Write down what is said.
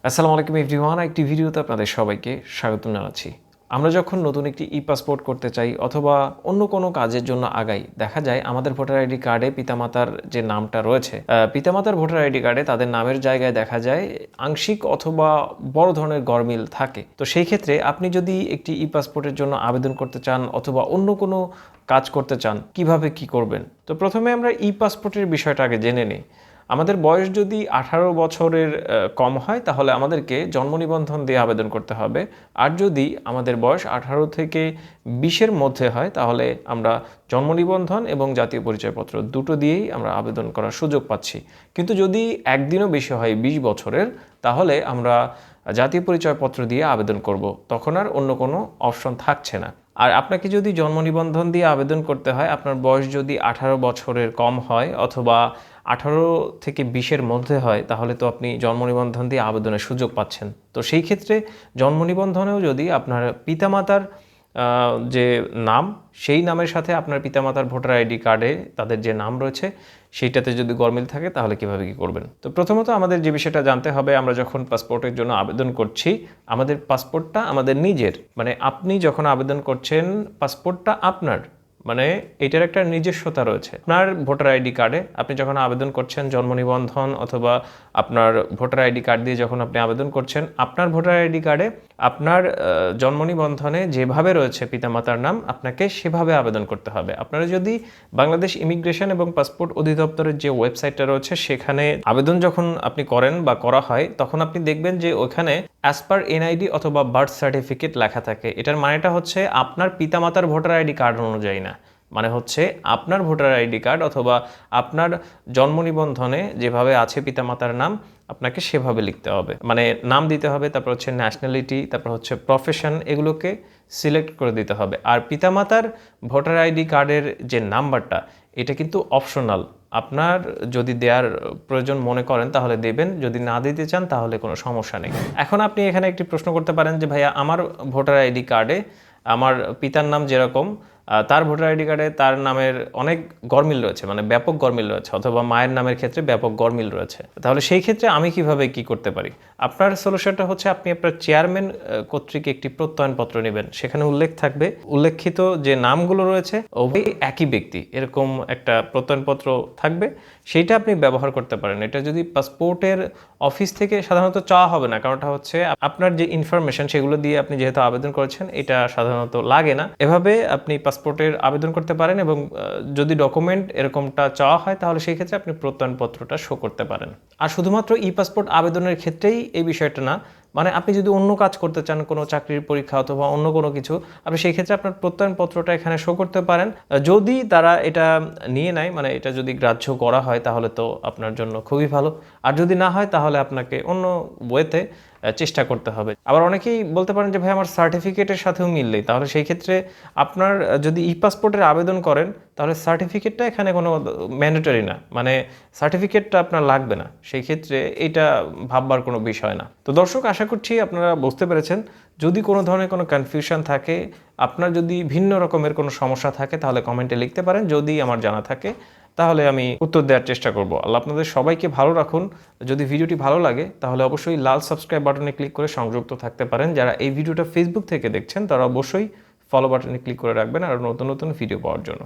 আসসালামু আলাইকুম এভরিওয়ান, একটি ভিডিওতে আপনাদের সবাইকে স্বাগতম জানাচ্ছি। আমরা যখন নতুন একটি পাসপোর্ট করতে চাই অথবা অন্য কোনো কাজের জন্য আগাই, দেখা যায় আমাদের ভোটার আইডি কার্ডে পিতামাতার যে নামটা রয়েছে, পিতামাতার ভোটার আইডি কার্ডে তাদের নামের জায়গায় দেখা যায় আংশিক অথবা বড় ধরনের গরমিল থাকে। তো সেই ক্ষেত্রে আপনি যদি একটি পাসপোর্টের জন্য আবেদন করতে চান অথবা অন্য কোনো কাজ করতে চান, কিভাবে কি করবেন? তো প্রথমে আমরা পাসপোর্টের বিষয়টা আগে জেনে নিই। আমাদের বয়স যদি 18 বছরের কম হয় তাহলে আমাদেরকে জন্ম নিবন্ধন দিয়ে আবেদন করতে হবে। আর যদি আমাদের বয়স 18 থেকে 20-এর মধ্যে হয় তাহলে আমরা জন্ম নিবন্ধন এবং জাতীয় পরিচয়পত্র দুটো দিয়েই আমরা আবেদন করার সুযোগ পাচ্ছি। কিন্তু যদি একদিনও বেশি হয় 20 বছরের, তাহলে আমরা জাতীয় পরিচয়পত্র দিয়ে আবেদন করব। তখন আর অন্য কোনো অপশন থাকছে না। আর আপনাকে যদি জন্ম নিবন্ধন দিয়ে আবেদন করতে হয়, আপনার বয়স যদি 18 বছরের কম হয় অথবা 18 থেকে 20-এর মধ্যে হয়, তাহলে তো আপনি জন্ম নিবন্ধন দিয়ে আবেদনের সুযোগ পাচ্ছেন। তো সেই ক্ষেত্রে জন্ম নিবন্ধনেও যদি আপনার পিতামাতার যে নাম, সেই নামের সাথে আপনার পিতামাতার ভোটার আইডি কার্ডে তাদের যে নাম রয়েছে সেইটাতে যদি গরমিল থাকে, তাহলে কীভাবে কী করবেন? তো প্রথমত আমাদের যে বিষয়টা জানতে হবে, আমরা যখন পাসপোর্টের জন্য আবেদন করছি, আমাদের পাসপোর্টটা আমাদের নিজের, মানে আপনি যখন আবেদন করছেন পাসপোর্টটা আপনার, মানে এটার একটা নিজস্বতা রয়েছে। আপনার ভোটার আইডি কার্ডে আপনি যখন আবেদন করছেন জন্ম নিবন্ধন অথবা আপনার ভোটার আইডি কার্ড দিয়ে যখন আপনি আবেদন করছেন, আপনার ভোটার আইডি কার্ডে আপনার জন্ম নিবন্ধনে যেভাবে রয়েছে পিতামাতার নাম, আপনাকে সেভাবে আবেদন করতে হবে। আপনারা যদি বাংলাদেশ ইমিগ্রেশন এবং পাসপোর্ট অধিদপ্তরের যে ওয়েবসাইটটা রয়েছে সেখানে আবেদন যখন আপনি করেন বা করা হয়, তখন আপনি দেখবেন যে ওখানে অ্যাজ পার এনআইডি অথবা বার্থ সার্টিফিকেট লেখা থাকে। এটার মানেটা হচ্ছে আপনার পিতামাতার ভোটার আইডি কার্ড অনুযায়ী না, মানে হচ্ছে আপনার ভোটার আইডি কার্ড অথবা আপনার জন্ম নিবন্ধনে যেভাবে আছে পিতামাতার নাম, আপনাকে সেভাবে লিখতে হবে। মানে নাম দিতে হবে, তারপর হচ্ছে ন্যাশনালিটি, তারপর হচ্ছে প্রফেশন, এগুলোকে সিলেক্ট করে দিতে হবে। আর পিতামাতার ভোটার আইডি কার্ডের যে নাম্বারটা, এটা কিন্তু অপশনাল। আপনার যদি দেওয়ার প্রয়োজন মনে করেন তাহলে দেবেন, যদি না দিতে চান তাহলে কোনো সমস্যা নেই। এখন আপনি এখানে একটি প্রশ্ন করতে পারেন যে ভাইয়া, আমার ভোটার আইডি কার্ডে আমার পিতার নাম যেরকম, তার ভোটার আইডি কার্ডে তার নামের অনেক গরমিল রয়েছে, মানে ব্যাপক গরমিল রয়েছে, অথবা মায়ের নামের ক্ষেত্রে ব্যাপক গরমিল রয়েছে। তাহলে সেই ক্ষেত্রে আমি কিভাবে কি করতে পারি? আপনার সলিউশনটা হচ্ছে আপনি আপনার চেয়ারম্যান কর্তৃক একটি প্রত্যয়নপত্র নেবেন। সেখানে উল্লেখ থাকবে, উল্লেখিত যে নামগুলো রয়েছে উভয়ই একই ব্যক্তি, এরকম একটা প্রত্যয়নপত্র থাকবে, সেইটা আপনি ব্যবহার করতে পারেন। এটা যদি পাসপোর্টের অফিস থেকে সাধারণত চাওয়া হবে না, কারণটা হচ্ছে আপনার যে ইনফরমেশন সেগুলো দিয়ে আপনি যেহেতু আবেদন করেছেন, এটা সাধারণত লাগে না। এভাবে আপনি পাসপোর্টের আবেদন করতে পারেন এবং যদি ডকুমেন্ট এরকমটা চাওয়া হয় তাহলে সেই ক্ষেত্রে আপনি প্রত্যয়নপত্রটা শো করতে পারেন। আর শুধুমাত্র পাসপোর্ট আবেদনের ক্ষেত্রেই এই বিষয়টা না, মানে আপনি যদি অন্য কাজ করতে চান, কোনো চাকরির পরীক্ষা অথবা অন্য কোনো কিছু, আপনি সেই ক্ষেত্রে আপনার প্রত্যয়নপত্রটা এখানে শো করতে পারেন। যদি তারা এটা নিয়ে নেয়, মানে এটা যদি গ্রাহ্য করা হয়, তাহলে তো আপনার জন্য খুবই ভালো। আর যদি না হয় তাহলে আপনাকে অন্য ওয়েতে চেষ্টা করতে হবে। আবার অনেকেই বলতে পারেন যে ভাই, আমার সার্টিফিকেটের সাথেও মিল নেই। তাহলে সেই ক্ষেত্রে আপনার যদি পাসপোর্টের আবেদন করেন তাহলে সার্টিফিকেটটা এখানে কোনো ম্যান্ডেটরি না, মানে সার্টিফিকেটটা আপনার লাগবে না। সেই ক্ষেত্রে এটা ভাববার কোনো বিষয় না। তো দর্শক, আশা করছি আপনারা বুঝতে পেরেছেন। যদি কোনো ধরনের কোনো কনফিউশন থাকে, আপনার যদি ভিন্ন রকমের কোনো সমস্যা থাকে, তাহলে কমেন্টে লিখতে পারেন। যদি আমার জানা থাকে তাহলে আমি উত্তর দেওয়ার চেষ্টা করব। আল্লাহ আপনাদের সবাইকে ভালো রাখুন। যদি ভিডিওটি ভালো লাগে তাহলে অবশ্যই লাল সাবস্ক্রাইব বাটনে ক্লিক করে সংযুক্ত থাকতে পারেন। যারা এই ভিডিওটা ফেসবুক থেকে দেখছেন তারা অবশ্যই ফলো বাটনে ক্লিক করে রাখবেন আর নতুন নতুন ভিডিও পাওয়ার জন্য।